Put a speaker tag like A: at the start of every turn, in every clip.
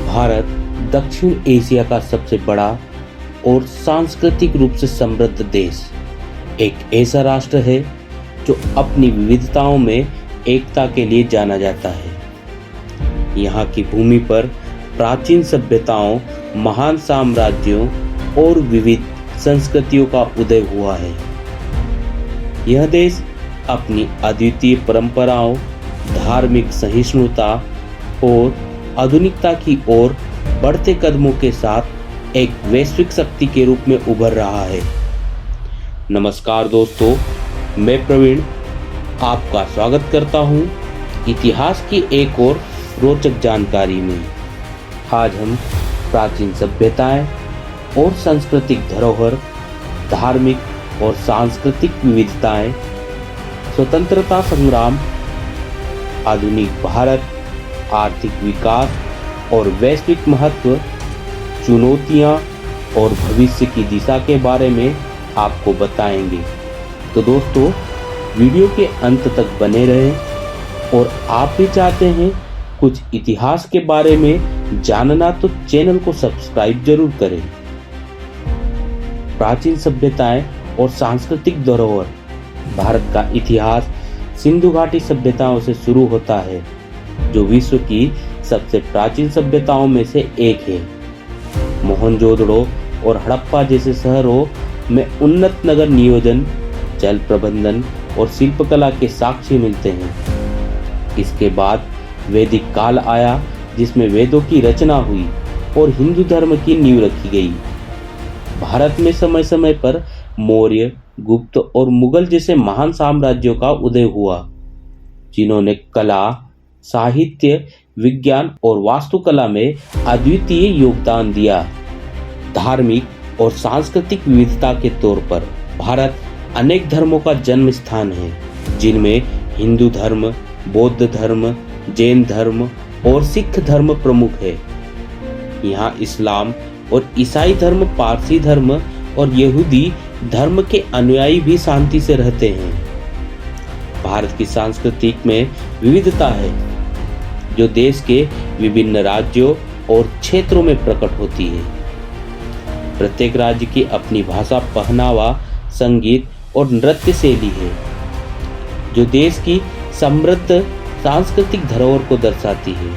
A: भारत दक्षिण एशिया का सबसे बड़ा और सांस्कृतिक रूप से समृद्ध देश, एक ऐसा राष्ट्र है जो अपनी विविधताओं में एकता के लिए जाना जाता है। यहाँ की भूमि पर प्राचीन सभ्यताओं, महान साम्राज्यों और विविध संस्कृतियों का उदय हुआ है। यह देश अपनी अद्वितीय परंपराओं, धार्मिक सहिष्णुता और आधुनिकता की ओर बढ़ते कदमों के साथ एक वैश्विक शक्ति के रूप में उभर रहा है। नमस्कार दोस्तों, मैं प्रवीण आपका स्वागत करता हूं इतिहास की एक और रोचक जानकारी में। आज हम प्राचीन सभ्यताएं और सांस्कृतिक धरोहर, धार्मिक और सांस्कृतिक विविधताएं, स्वतंत्रता संग्राम, आधुनिक भारत, आर्थिक विकास और वैश्विक महत्व, चुनौतियां और भविष्य की दिशा के बारे में आपको बताएंगे। तो दोस्तों, वीडियो के अंत तक बने रहें और आप भी चाहते हैं कुछ इतिहास के बारे में जानना तो चैनल को सब्सक्राइब जरूर करें। प्राचीन सभ्यताएं और सांस्कृतिक धरोहर। भारत का इतिहास सिंधु घाटी सभ्यताओं से शुरू होता है, जो विश्व की सबसे प्राचीन सभ्यताओं में से एक है। मोहनजोदड़ो और हड़प्पा जैसे शहरों में उन्नत नगर नियोजन, जल प्रबंधन और शिल्पकला के साक्ष्य मिलते हैं। इसके बाद वैदिक काल आया, जिसमें वेदों की रचना हुई और हिंदू धर्म की नींव रखी गई। भारत में समय समय पर मौर्य, गुप्त और मुगल जैसे महान साम्राज्यों का उदय हुआ, जिन्होंने कला, साहित्य, विज्ञान और वास्तुकला में अद्वितीय योगदान दिया। धार्मिक और सांस्कृतिक विविधता के तौर पर भारत अनेक धर्मों का जन्म स्थान है, जिनमें हिंदू धर्म, बौद्ध धर्म, जैन धर्म और सिख धर्म प्रमुख है। यहाँ इस्लाम और ईसाई धर्म, पारसी धर्म और यहूदी धर्म के अनुयायी भी शांति से रहते हैं। भारत की संस्कृति में विविधता है, जो देश के विभिन्न राज्यों और क्षेत्रों में प्रकट होती है। प्रत्येक राज्य की अपनी भाषा, पहनावा, संगीत और नृत्य शैली है, जो देश की समृद्ध सांस्कृतिक धरोहर को दर्शाती है।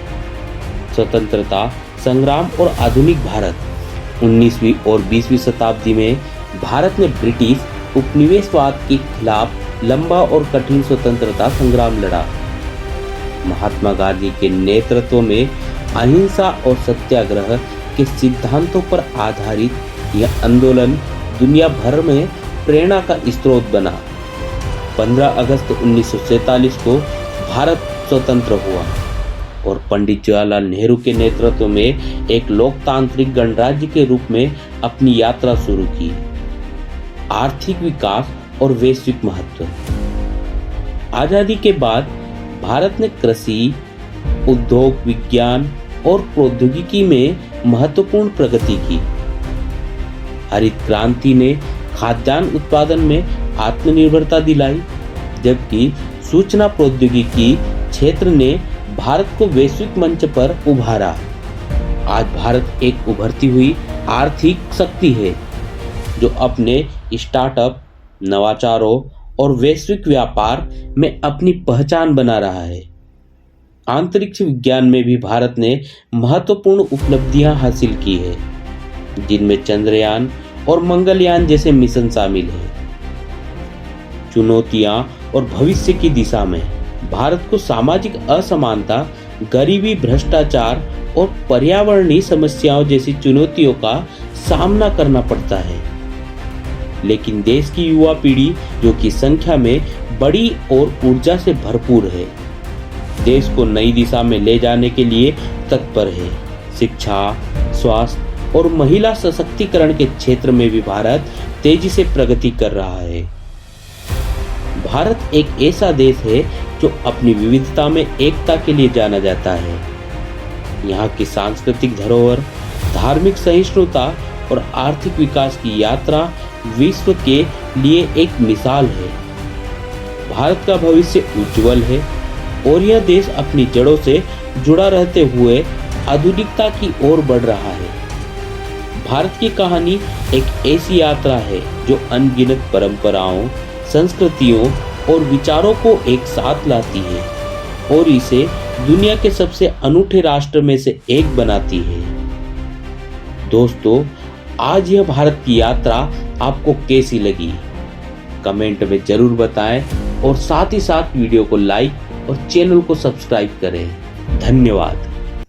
A: स्वतंत्रता संग्राम और आधुनिक भारत। 19वीं और 20वीं शताब्दी में भारत ने ब्रिटिश उपनिवेशवाद के खिलाफ लंबा और कठिन स्वतंत्रता संग्राम लड़ा। महात्मा गांधी के नेतृत्व में अहिंसा और सत्याग्रह के सिद्धांतों पर आधारित यह आंदोलन दुनिया भर में प्रेरणा का स्रोत बना। 15 अगस्त 1947 को भारत स्वतंत्र हुआ और पंडित जवाहरलाल नेहरू के नेतृत्व में एक लोकतांत्रिक गणराज्य के रूप में अपनी यात्रा शुरू की। आर्थिक विकास और वैश्विक महत्व। आजादी के बाद भारत ने कृषि, उद्योग, विज्ञान और प्रौद्योगिकी में महत्वपूर्ण प्रगति की। हरित क्रांति ने खाद्यान्न उत्पादन में आत्मनिर्भरता दिलाई, जबकि सूचना प्रौद्योगिकी क्षेत्र ने भारत को वैश्विक मंच पर उभारा। आज भारत एक उभरती हुई आर्थिक शक्ति है, जो अपने स्टार्टअप, नवाचारों और वैश्विक व्यापार में अपनी पहचान बना रहा है। अंतरिक्ष विज्ञान में भी भारत ने महत्वपूर्ण उपलब्धियां हासिल की है, जिनमें चंद्रयान और मंगलयान जैसे मिशन शामिल हैं। चुनौतियां और भविष्य की दिशा में भारत को सामाजिक असमानता, गरीबी, भ्रष्टाचार और पर्यावरणीय समस्याओं जैसी चुनौतियों का सामना करना पड़ता है। लेकिन देश की युवा पीढ़ी, जो कि संख्या में बड़ी और ऊर्जा से भरपूर है, देश को नई दिशा में ले जाने के लिए तत्पर है। शिक्षा, स्वास्थ्य और महिला सशक्तिकरण के क्षेत्र में भी भारत तेजी से प्रगति कर रहा है। भारत एक ऐसा देश है जो अपनी विविधता में एकता के लिए जाना जाता है। यहाँ की सांस्कृतिक धरोहर, धार्मिक सहिष्णुता और आर्थिक विकास की यात्रा विश्व के लिए एक मिसाल है। भारत का भविष्य उज्जवल है और यह देश अपनी जड़ों से जुड़ा रहते हुए आधुनिकता की ओर बढ़ रहा है। भारत की कहानी एक ऐसी यात्रा है जो अनगिनत परंपराओं, संस्कृतियों और विचारों को एक साथ लाती है और इसे दुनिया के सबसे अनूठे राष्ट्र में से एक बनाती है। दोस्तों, आज यह भारत की यात्रा आपको कैसी लगी? कमेंट में जरूर बताएं और साथ ही साथ वीडियो को लाइक और चैनल को सब्सक्राइब करें। धन्यवाद।